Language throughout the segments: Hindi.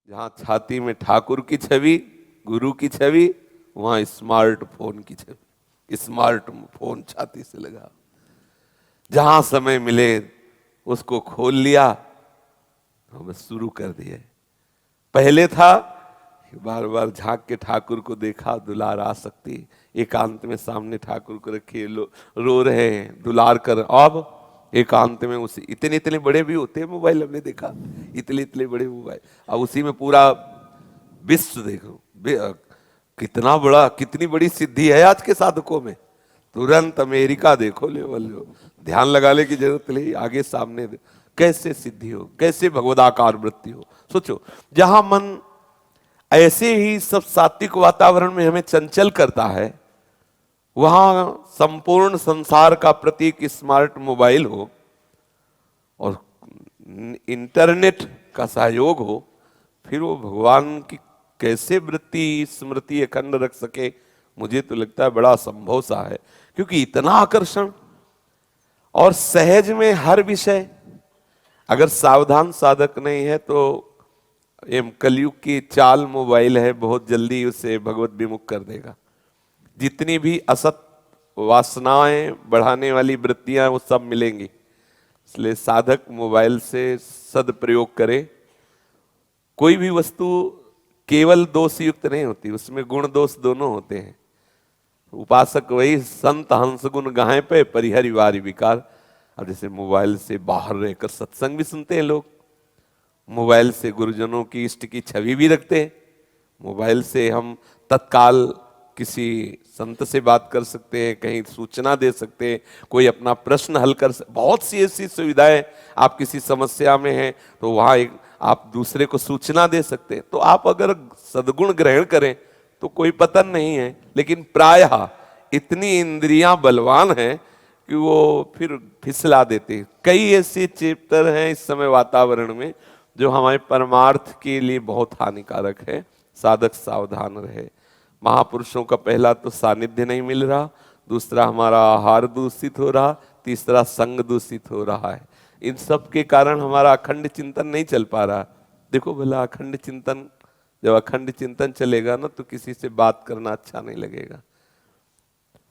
जहां छाती में ठाकुर की छवि, गुरु की छवि, वहां स्मार्टफोन की छवि। स्मार्टफोन छाती से लगा, जहां समय मिले उसको खोल लिया, हम शुरू कर दिए। पहले था बार बार झांक के ठाकुर को देखा, दुलार आ सकती, एकांत में सामने ठाकुर को रखे रो रहे हैं, दुलार कर। अब एकांत में उसी इतने इतने बड़े भी होते हैं मोबाइल, हमने देखा इतने इतने बड़े मोबाइल, अब उसी में पूरा विश्व देखो। कितना बड़ा, कितनी बड़ी सिद्धि है आज के साधकों में। तुरंत अमेरिका देखो लेवल, ध्यान लगाने की जरूरत नहीं, आगे सामने कैसे सिद्धि हो, कैसे भगवदाकार वृत्ति हो। सोचो, जहां मन ऐसे ही सब सात्विक वातावरण में हमें चंचल करता है, वहां संपूर्ण संसार का प्रतीक स्मार्ट मोबाइल हो और इंटरनेट का सहयोग हो, फिर वो भगवान की कैसे वृत्ति स्मृति अखंड रख सके। मुझे तो लगता है बड़ा असंभव सा है, क्योंकि इतना आकर्षण और सहज में हर विषय। अगर सावधान साधक नहीं है तो ये कलयुग की चाल मोबाइल है, बहुत जल्दी उसे भगवत विमुख कर देगा। जितनी भी असत वासनाएं बढ़ाने वाली वृत्तियां वो सब मिलेंगी। इसलिए साधक मोबाइल से सदप्रयोग करे। कोई भी वस्तु केवल दोष युक्त नहीं होती, उसमें गुण दोष दोनों होते हैं। उपासक वही संत हंस गुण गाहे पे परिहरि वारि विकार। अब जैसे मोबाइल से बाहर रहकर सत्संग भी सुनते हैं लोग, मोबाइल से गुरुजनों की इष्ट की छवि भी रखते हैं, मोबाइल से हम तत्काल किसी संत से बात कर सकते हैं, कहीं सूचना दे सकते हैं, कोई अपना प्रश्न हल कर सकते। बहुत सी ऐसी सुविधाएं, आप किसी समस्या में हैं तो वहां एक आप दूसरे को सूचना दे सकते हैं। तो आप अगर सद्गुण ग्रहण करें तो कोई पतन नहीं है, लेकिन प्रायः इतनी इंद्रियां बलवान हैं कि वो फिर फिसला देते हैं। कई ऐसे चैप्टर हैं इस समय वातावरण में जो हमारे परमार्थ के लिए बहुत हानिकारक है। साधक सावधान रहे। महापुरुषों का पहला तो सानिध्य नहीं मिल रहा, दूसरा हमारा आहार दूषित हो रहा, तीसरा संग दूषित हो रहा है। इन सब के कारण हमारा अखंड चिंतन नहीं चल पा रहा। देखो भला, अखंड चिंतन, जब अखंड चिंतन चलेगा ना तो किसी से बात करना अच्छा नहीं लगेगा।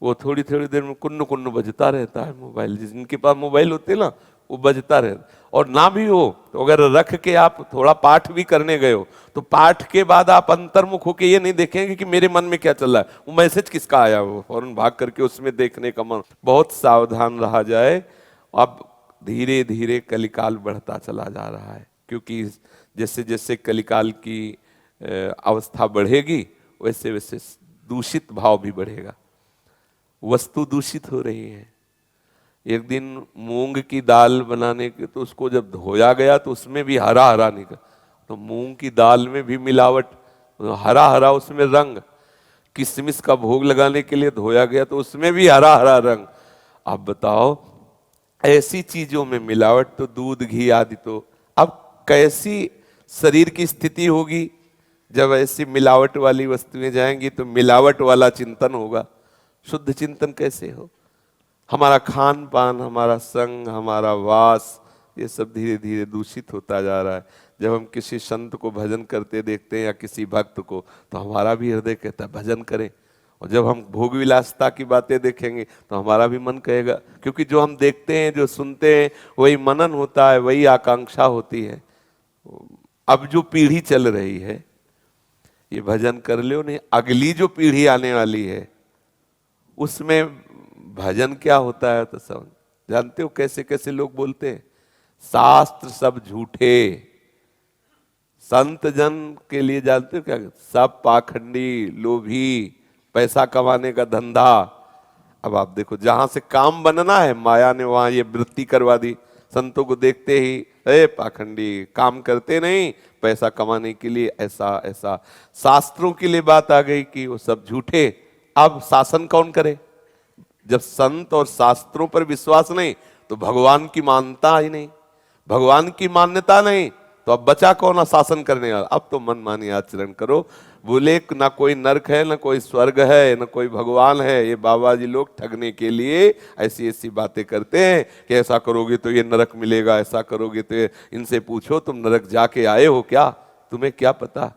वो थोड़ी थोड़ी देर में कुन्न कुन्न बजता रहता है मोबाइल। जिनके पास मोबाइल होते ना वो बजता रहता, और ना भी हो तो अगर रख के आप थोड़ा पाठ भी करने गए हो तो पाठ के बाद आप अंतर्मुख होके ये नहीं देखेंगे कि मेरे मन में क्या चल रहा है, वो मैसेज किसका आया, वो फौरन भाग करके उसमें देखने का मन। बहुत सावधान रहा जाए। अब धीरे धीरे कलिकाल बढ़ता चला जा रहा है, क्योंकि जैसे जैसे कलिकाल की अवस्था बढ़ेगी वैसे वैसे दूषित भाव भी बढ़ेगा, वस्तु दूषित हो रही है। एक दिन मूंग की दाल बनाने के तो उसको जब धोया गया तो उसमें भी हरा हरा निकला, तो मूंग की दाल में भी मिलावट, हरा हरा उसमें रंग। किशमिश का भोग लगाने के लिए धोया गया तो उसमें भी हरा हरा रंग। अब बताओ, ऐसी चीजों में मिलावट, तो दूध घी आदि, तो अब कैसी शरीर की स्थिति होगी जब ऐसी मिलावट वाली वस्तुएं जाएंगी, तो मिलावट वाला चिंतन होगा, शुद्ध चिंतन कैसे हो। हमारा खान पान, हमारा संग, हमारा वास, ये सब धीरे धीरे दूषित होता जा रहा है। जब हम किसी संत को भजन करते देखते हैं या किसी भक्त को, तो हमारा भी हृदय कहता है भजन करें। और जब हम भोग विलासता की बातें देखेंगे तो हमारा भी मन कहेगा, क्योंकि जो हम देखते हैं, जो सुनते हैं, वही मनन होता है, वही आकांक्षा होती है। अब जो पीढ़ी चल रही है ये भजन कर लो नहीं, अगली जो पीढ़ी आने वाली है उसमें भजन क्या होता है तो समझ जानते हो। कैसे कैसे लोग बोलते हैं, शास्त्र सब झूठे, संत जन के लिए जानते हो क्या, सब पाखंडी, लोभी, पैसा कमाने का धंधा। अब आप देखो, जहां से काम बनना है माया ने वहां ये वृत्ति करवा दी। संतों को देखते ही पाखंडी, काम करते नहीं, पैसा कमाने के लिए ऐसा ऐसा। शास्त्रों के लिए बात आ गई कि वो सब झूठे। अब शासन कौन करे जब संत और शास्त्रों पर विश्वास नहीं, तो भगवान की मान्यता ही नहीं, भगवान की मान्यता नहीं, तो अब बचा कौन शासन करने वाला। अब तो मनमानी आचरण करो। बोले ना कोई नरक है, ना कोई स्वर्ग है, ना कोई भगवान है। ये बाबा जी लोग ठगने के लिए ऐसी ऐसी बातें करते हैं कि ऐसा करोगे तो ये नरक मिलेगा, ऐसा करोगे तो ये। इनसे पूछो तुम नरक जाके आए हो क्या, तुम्हें क्या पता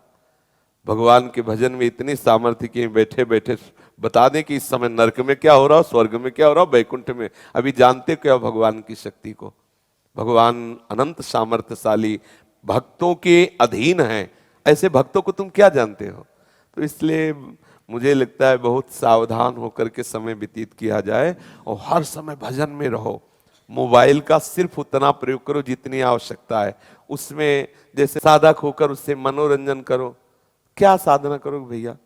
भगवान के भजन में इतनी सामर्थ्य कि बैठे बैठे बता दें कि इस समय नरक में क्या हो रहा हो, स्वर्ग में क्या हो रहा हो, वैकुंठ में। अभी जानते क्या भगवान की शक्ति को? भगवान अनंत सामर्थ्यशाली, भक्तों के अधीन है। ऐसे भक्तों को तुम क्या जानते हो? तो इसलिए मुझे लगता है बहुत सावधान होकर के समय व्यतीत किया जाए और हर समय भजन में रहो। मोबाइल का सिर्फ उतना प्रयोग करो जितनी आवश्यकता है, उसमें जैसे साधक होकर उससे मनोरंजन करो। क्या साधना करोगे भैया?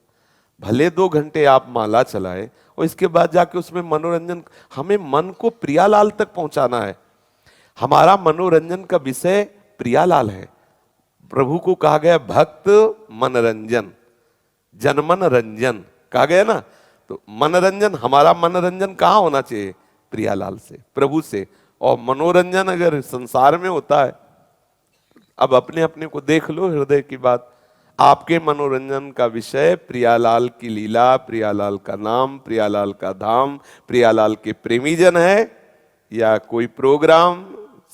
भले 2 घंटे आप माला चलाए और इसके बाद जाके उसमें मनोरंजन। हमें मन को प्रियालाल तक पहुंचाना है। हमारा मनोरंजन का विषय प्रियालाल है। प्रभु को कहा गया भक्त मनोरंजन, जनमन रंजन कहा गया ना। तो मनोरंजन, हमारा मनोरंजन कहाँ होना चाहिए? प्रियालाल से, प्रभु से। और मनोरंजन अगर संसार में होता है, अब अपने अपने को देख लो, हृदय की बात। आपके मनोरंजन का विषय प्रियालाल की लीला, प्रियालाल का नाम, प्रियालाल का धाम, प्रियालाल के प्रेमीजन है, या कोई प्रोग्राम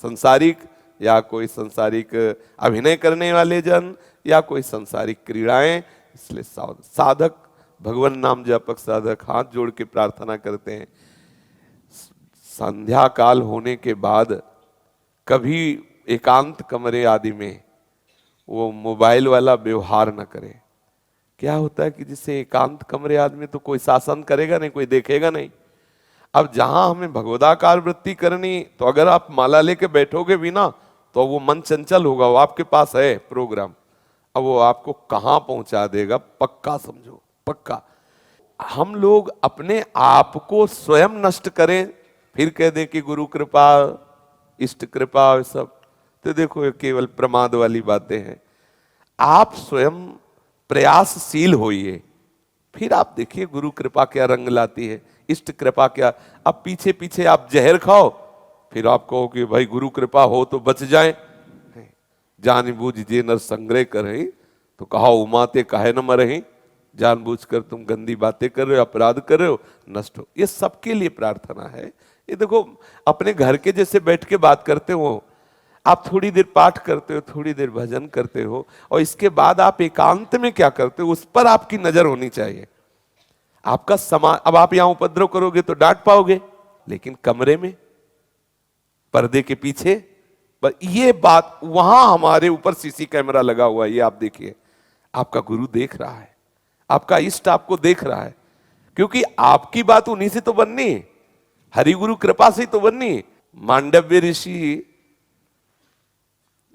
संसारिक, या कोई संसारिक अभिनय करने वाले जन, या कोई संसारिक क्रीड़ाएं। इसलिए साधक, भगवान नाम जपक साधक हाथ जोड़ के प्रार्थना करते हैं, संध्या काल होने के बाद कभी एकांत कमरे आदि में वो मोबाइल वाला व्यवहार न करे। क्या होता है कि जिससे एकांत कमरे आदि में तो कोई शासन करेगा नहीं, कोई देखेगा नहीं। अब जहां हमें भगवदाकार वृत्ति करनी, तो अगर आप माला लेके बैठोगे भी ना, तो वो मन चंचल होगा। वो आपके पास है प्रोग्राम, अब वो आपको कहां पहुंचा देगा पक्का समझो, पक्का। हम लोग अपने आप को स्वयं नष्ट करें, फिर कह दें कि गुरु कृपा, इष्ट कृपा, सब तो देखो ये केवल प्रमाद वाली बातें हैं। आप स्वयं प्रयासशील होइए, फिर आप देखिए गुरु कृपा क्या रंग लाती है, इष्ट कृपा क्या। अब पीछे पीछे आप जहर खाओ, फिर आप कहो कि भाई गुरु कृपा हो तो बच जाए। जानबूझ जे नर संग्रह करे, तो कहा उमाते काहे न मरही। जानबूझकर तुम गंदी बातें कर रहे हो, अपराध कर रहे हो, नष्ट हो। ये सबके लिए प्रार्थना है। ये देखो अपने घर के जैसे बैठ के बात करते हो, आप थोड़ी देर पाठ करते हो, थोड़ी देर भजन करते हो, और इसके बाद आप एकांत में क्या करते हो, उस पर आपकी नजर होनी चाहिए। आपका समाज, अब आप यहां उपद्रव करोगे तो डांट पाओगे, लेकिन कमरे में पर्दे के पीछे, पर ये बात, वहां हमारे ऊपर सीसी कैमरा लगा हुआ है, ये आप देखिए। आपका गुरु देख रहा है, आपका इष्ट आपको देख रहा है, क्योंकि आपकी बात उन्हीं से तो बननी है, हरिगुरु कृपा से तो बननी है। मांडव्य ऋषि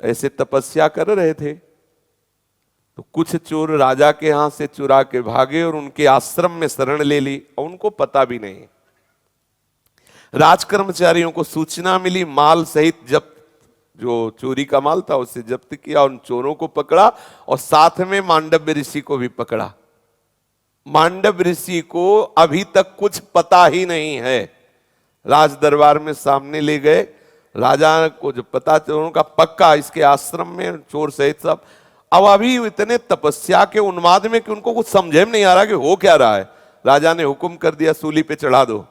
ऐसे तपस्या कर रहे थे, तो कुछ चोर राजा के यहां से चुरा के भागे और उनके आश्रम में शरण ले ली, और उनको पता भी नहीं। राजकर्मचारियों को सूचना मिली, माल सहित जब्त, जो चोरी का माल था उसे जब्त किया, उन चोरों को पकड़ा और साथ में मांडव्य ऋषि को भी पकड़ा। मांडव्य ऋषि को अभी तक कुछ पता ही नहीं है। राज दरबार में सामने ले गए, राजा को जो पता चोरों का पक्का, इसके आश्रम में चोर सहित सब। अब अभी इतने तपस्या के उन्माद में कि उनको कुछ समझे में नहीं आ रहा कि हो क्या रहा है। राजा ने हुक्म कर दिया सूली पे चढ़ा दो।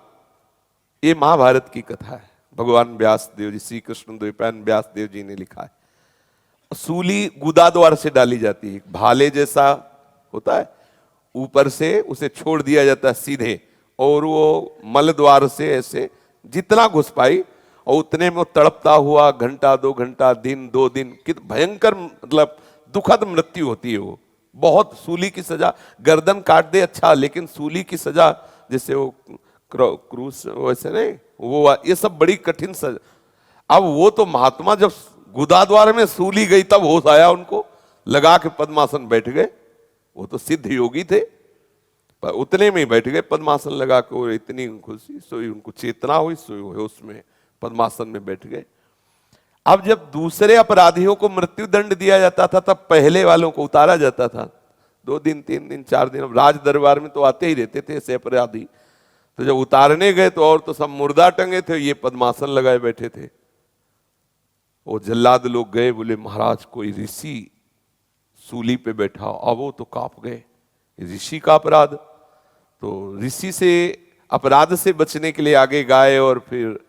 ये महाभारत की कथा है, भगवान व्यास देव जी, श्री कृष्ण द्वैपायन व्यास देव जी ने लिखा है। सूली गुदा द्वार से डाली जाती है, भाले जैसा होता है, ऊपर से उसे छोड़ दिया जाता है सीधे, और वो मल द्वार से ऐसे जितना घुस पाई, और उतने में तड़पता हुआ घंटा 2 घंटा, दिन 2 दिन, कित भयंकर मतलब दुखद मृत्यु होती है वो। बहुत सूली की सजा, गर्दन काट दे अच्छा, लेकिन सूली की सजा जैसे वो क्रूस वैसे नहीं, वो ये सब बड़ी कठिन सजा। अब वो तो महात्मा जब गुदा द्वार में सूली गई तब होश आया उनको, लगा के पद्मासन बैठ गए। वो तो सिद्ध योगी थे, पर उतने में ही बैठ गए पद्मासन लगा के। वो इतनी खुशी, सोई उनको चेतना हुई, सोई होश में पद्मासन में बैठ गए। अब जब दूसरे अपराधियों को मृत्यु दंड दिया जाता था, तब पहले वालों को उतारा जाता था। 2 दिन 3 दिन 4 दिन, अब राज दरबार में तो आते ही रहते थे ऐसे अपराधी। तो जब उतारने गए तो और तो सब मुर्दा टंगे थे, ये पद्मासन लगाए बैठे थे। वो जल्लाद लोग गए, बोले महाराज कोई ऋषि सूली पे बैठा। अब वो तो कांप गए, ऋषि का अपराध। तो ऋषि से अपराध से बचने के लिए आगे गाए, और फिर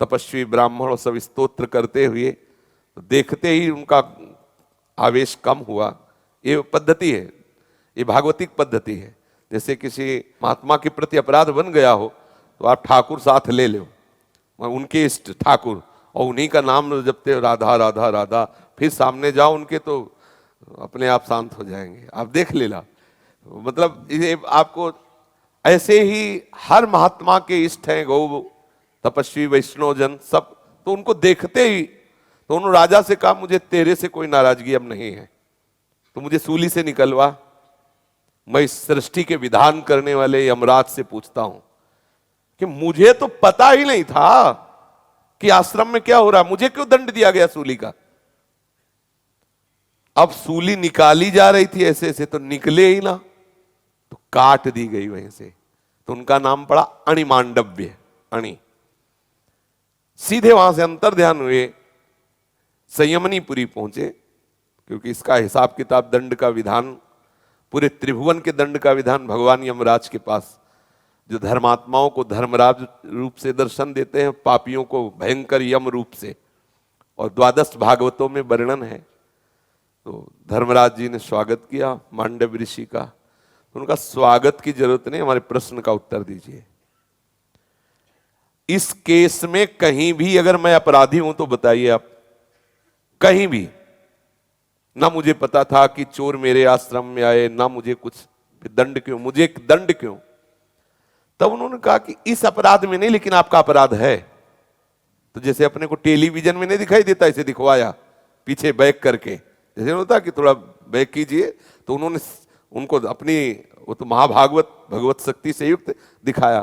तपस्वी ब्राह्मण सब स्तोत्र करते हुए, तो देखते ही उनका आवेश कम हुआ। ये पद्धति है, ये भागवतिक पद्धति है। जैसे किसी महात्मा के प्रति अपराध बन गया हो तो आप ठाकुर साथ ले लो, उनके इष्ट ठाकुर, और उन्हीं का नाम जपते राधा राधा राधा, फिर सामने जाओ उनके तो अपने आप शांत हो जाएंगे। आप देख लेना, मतलब ये आपको ऐसे ही हर महात्मा के इष्ट हैं, गौ तपस्वी वैष्णव जन सब, तो उनको देखते ही तो उन्होंने राजा से कहा मुझे तेरे से कोई नाराजगी अब नहीं है, तो मुझे सूली से निकलवा, मैं इस सृष्टि के विधान करने वाले यमराज से पूछता हूं कि मुझे तो पता ही नहीं था कि आश्रम में क्या हो रहा, मुझे क्यों दंड दिया गया सूली का। अब सूली निकाली जा रही थी ऐसे ऐसे, तो निकले ही ना, तो काट दी गई वहीं से, तो उनका नाम पड़ा अणिमांडव्य, अणि। सीधे वहां से अंतर ध्यान हुए, संयमनीपुरी पहुंचे, क्योंकि इसका हिसाब किताब दंड का विधान, पूरे त्रिभुवन के दंड का विधान भगवान यमराज के पास, जो धर्मात्माओं को धर्मराज रूप से दर्शन देते हैं, पापियों को भयंकर यम रूप से, और 12 भागवतों में वर्णन है। तो धर्मराज जी ने स्वागत किया मांडव ऋषि का, तो उनका स्वागत की जरूरत नहीं, हमारे प्रश्न का उत्तर दीजिए। इस केस में कहीं भी अगर मैं अपराधी हूं तो बताइए आप, कहीं भी ना मुझे पता था कि चोर मेरे आश्रम में आए, ना मुझे कुछ, दंड क्यों, मुझे दंड क्यों। तब उन्होंने कहा कि इस अपराध में नहीं, लेकिन आपका अपराध है। तो जैसे अपने को टेलीविजन में नहीं दिखाई देता, इसे दिखवाया पीछे बैक करके, जैसे होता कि थोड़ा बैक कीजिए, तो उन्होंने उनको अपनी वो तो महाभागवत भगवत शक्ति से युक्त दिखाया।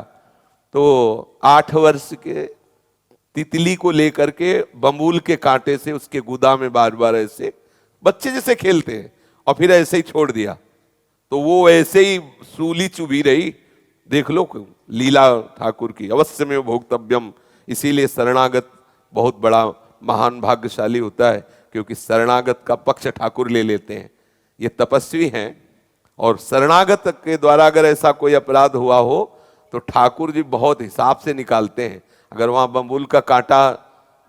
तो 8 वर्ष के तितली को लेकर के बम्बूल के कांटे से उसके गुदा में बार बार ऐसे बच्चे जैसे खेलते हैं, और फिर ऐसे ही छोड़ दिया, तो वो ऐसे ही सूली चुभी रही। देख लो लीला ठाकुर की, अवश्य में भोक्तव्यम। इसीलिए शरणागत बहुत बड़ा महान भाग्यशाली होता है, क्योंकि शरणागत का पक्ष ठाकुर ले लेते हैं। ये तपस्वी हैं, और शरणागत के द्वारा अगर ऐसा कोई अपराध हुआ हो तो ठाकुर जी बहुत हिसाब से निकालते हैं। अगर वहां बम्बूल का कांटा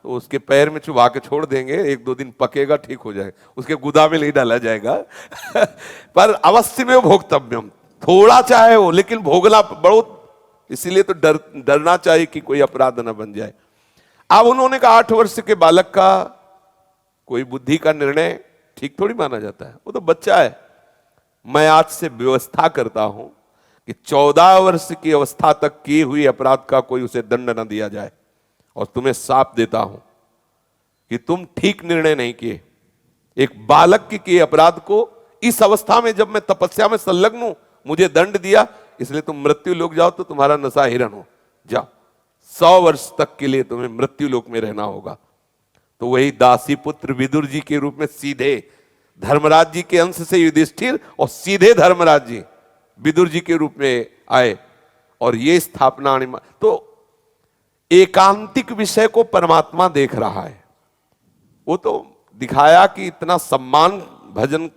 तो उसके पैर में चुभा के छोड़ देंगे, 1-2 दिन पकेगा, ठीक हो जाएगा, उसके गुदा में नहीं डाला जाएगा। पर अवश्य में भोक्तव्यम, थोड़ा चाहे हो लेकिन भोगना बहुत, इसीलिए तो डरना चाहिए कि कोई अपराध न बन जाए। अब उन्होंने कहा 8 वर्ष के बालक का कोई बुद्धि का निर्णय ठीक थोड़ी माना जाता है, वो तो बच्चा है। मैं आज से व्यवस्था करता हूं कि 14 वर्ष की अवस्था तक की हुई अपराध का कोई उसे दंड न दिया जाए, और तुम्हें साफ देता हूं कि तुम ठीक निर्णय नहीं किए। एक बालक के किए अपराध को इस अवस्था में, जब मैं तपस्या में संलग्न हूं, मुझे दंड दिया, इसलिए तुम मृत्यु लोक जाओ तो तुम्हारा नशा हिरण हो, जाओ 100 वर्ष तक के लिए तुम्हें मृत्यु लोक में रहना होगा। तो वही दासी पुत्र विदुर जी के रूप में सीधे धर्मराज जी के अंश से युधिष्ठिर, और सीधे धर्मराज जी विदुर जी के रूप में आए, और ये स्थापना। तो एकांतिक विषय को परमात्मा देख रहा है। वो तो दिखाया कि इतना सम्मान भजन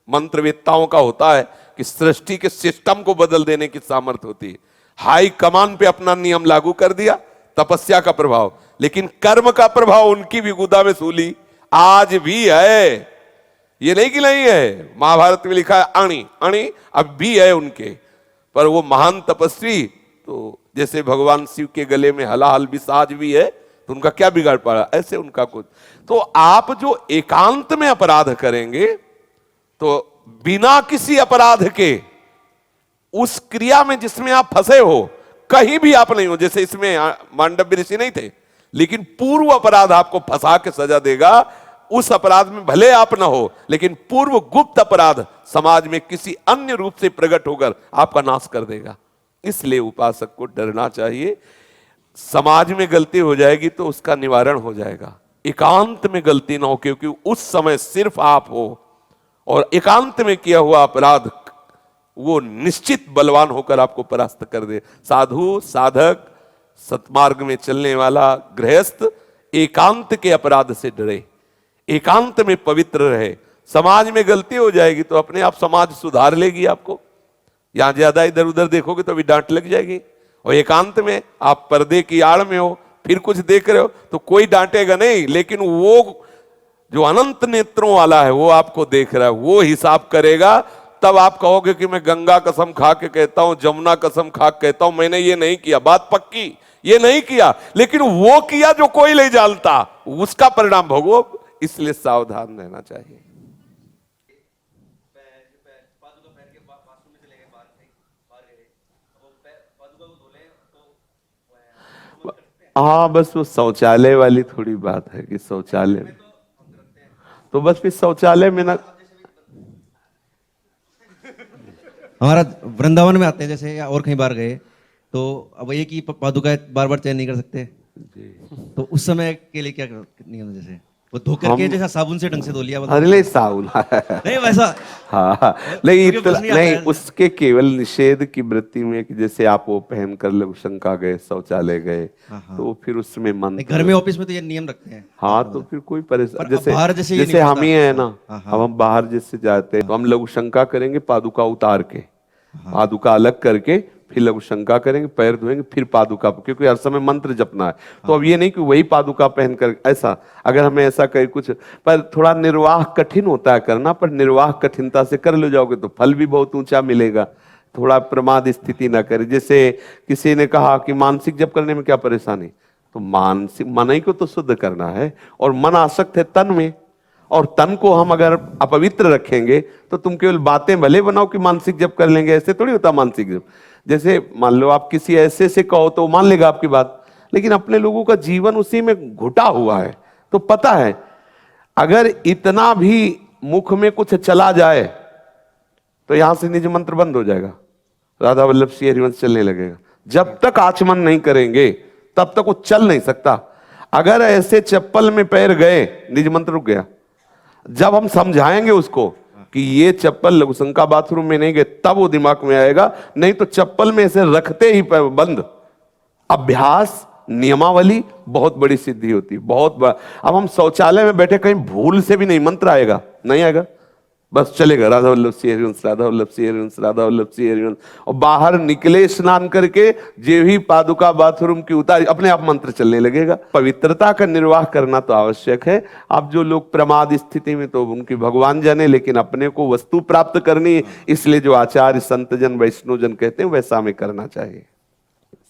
मंत्रवेत्ताओं का होता है कि सृष्टि के सिस्टम को बदल देने की सामर्थ्य होती है। हाई कमान पे अपना नियम लागू कर दिया, तपस्या का प्रभाव, लेकिन कर्म का प्रभाव उनकी भी गुदा में सूली आज भी है। ये नहीं कि नहीं है, महाभारत में लिखा है अणि अणि अब भी है उनके। पर वो महान तपस्वी, तो जैसे भगवान शिव के गले में हलाहल विष आज भी है, तो उनका क्या बिगाड़ पड़ा, ऐसे उनका कुछ। तो आप जो एकांत में अपराध करेंगे, तो बिना किसी अपराध के उस क्रिया में जिसमें आप फंसे हो, कहीं भी आप नहीं हो, जैसे इसमें मांडव्य ऋषि नहीं थे, लेकिन पूर्व अपराध आपको फंसा के सजा देगा। उस अपराध में भले आप ना हो, लेकिन पूर्व गुप्त अपराध समाज में किसी अन्य रूप से प्रकट होकर आपका नाश कर देगा। इसलिए उपासक को डरना चाहिए। समाज में गलती हो जाएगी तो उसका निवारण हो जाएगा, एकांत में गलती ना हो, क्योंकि उस समय सिर्फ आप हो, और एकांत में किया हुआ अपराध वो निश्चित बलवान होकर आपको परास्त कर दे। साधु साधक सतमार्ग में चलने वाला गृहस्थ एकांत के अपराध से डरे, एकांत में पवित्र रहे। समाज में गलती हो जाएगी तो अपने आप समाज सुधार लेगी आपको। यहां ज्यादा इधर उधर देखोगे तो अभी डांट लग जाएगी, और एकांत में आप पर्दे की आड़ में हो, फिर कुछ देख रहे हो तो कोई डांटेगा नहीं, लेकिन वो जो अनंत नेत्रों वाला है वो आपको देख रहा है, वो हिसाब करेगा। तब आप कहोगे कि मैं गंगा कसम खा के कहता हूं, जमुना कसम खा के कहता हूं, मैंने ये नहीं किया, बात पक्की, ये नहीं किया, लेकिन वो किया जो कोई नहीं जानता, उसका परिणाम भोगो। इसलिए सावधान रहना चाहिए। हाँ, बस वो शौचालय वाली थोड़ी बात है कि शौचालय में तो बस फिर शौचालय में ना, हमारा वृंदावन में आते हैं जैसे या और कहीं बार गए तो अब ये कि पादुका बार बार चेंज नहीं कर सकते, तो उस समय के लिए क्या नियम है? जैसे वो धो करके जैसा साबुन से ढंग से धो लिया, अरे नहीं साबुन नहीं वैसा, हाँ नहीं मुझे कुछ नहीं आता नहीं, है। उसके केवल निषेध की वृत्ति में कि जैसे आप वो पहनकर लघु शंका गए, शौचालय गए, तो फिर उसमें मन घर में ऑफिस में तो ये नियम रखते हैं। हाँ, तो फिर कोई परेशान, पर अब बाहर जैसे ये जैसे नहीं हम ही है ना, हाँ, अब हम बाहर जैसे जाते हैं तो हम लघु शंका करेंगे पादुका उतार के, पादुका अलग करके फिर लघु शंका करेंगे, पैर धोएंगे, फिर पादुका, क्योंकि हर समय मंत्र जपना है। तो अब ये नहीं कि वही पादुका पहनकर ऐसा, अगर हमें ऐसा कहे कुछ, पर थोड़ा निर्वाह कठिन होता है करना, पर निर्वाह कठिनता से कर ले जाओगे तो फल भी बहुत ऊंचा मिलेगा। थोड़ा प्रमाद स्थिति ना करे। जैसे किसी ने कहा कि मानसिक जप करने में क्या परेशानी, तो मानसिक मन ही को तो शुद्ध करना है, और मन आसक्त है तन में, और तन को हम अगर अपवित्र रखेंगे तो तुम केवल बातें भले बनाओ कि मानसिक जप कर लेंगे, ऐसे थोड़ी होता मानसिक जप। जैसे मान लो आप किसी ऐसे से कहो तो मान लेगा आपकी बात, लेकिन अपने लोगों का जीवन उसी में घुटा हुआ है, तो पता है अगर इतना भी मुख में कुछ चला जाए तो यहां से निज मंत्र बंद हो जाएगा, राधा वल्लभ श्री हरिवंश चलने लगेगा। जब तक आचमन नहीं करेंगे तब तक वो चल नहीं सकता। अगर ऐसे चप्पल में पैर गए, निज मंत्र रुक गया। जब हम समझाएंगे उसको कि ये चप्पल लघुशंका बाथरूम में नहीं गए, तब वो दिमाग में आएगा, नहीं तो चप्पल में ऐसे रखते ही बंद। अभ्यास, नियमावली बहुत बड़ी सिद्धि होती है, बहुत बड़ा। अब हम शौचालय में बैठे कहीं भूल से भी नहीं मंत्र आएगा, नहीं आएगा, बस चलेगा राधा वल्लभ श्री हरिवंश, राधा वल्लभ श्री हरिवंश, राधा वल्लभ श्री हरिवंश, और बाहर निकले स्नान करके जे भी पादुका बाथरूम की उतारी, अपने आप मंत्र चलने लगेगा। पवित्रता का निर्वाह करना तो आवश्यक है। अब जो लोग प्रमाद स्थिति में, तो उनकी भगवान जाने, लेकिन अपने को वस्तु प्राप्त करनी, इसलिए जो आचार्य संतजन वैष्णवजन कहते हैं वैसा हमें करना चाहिए।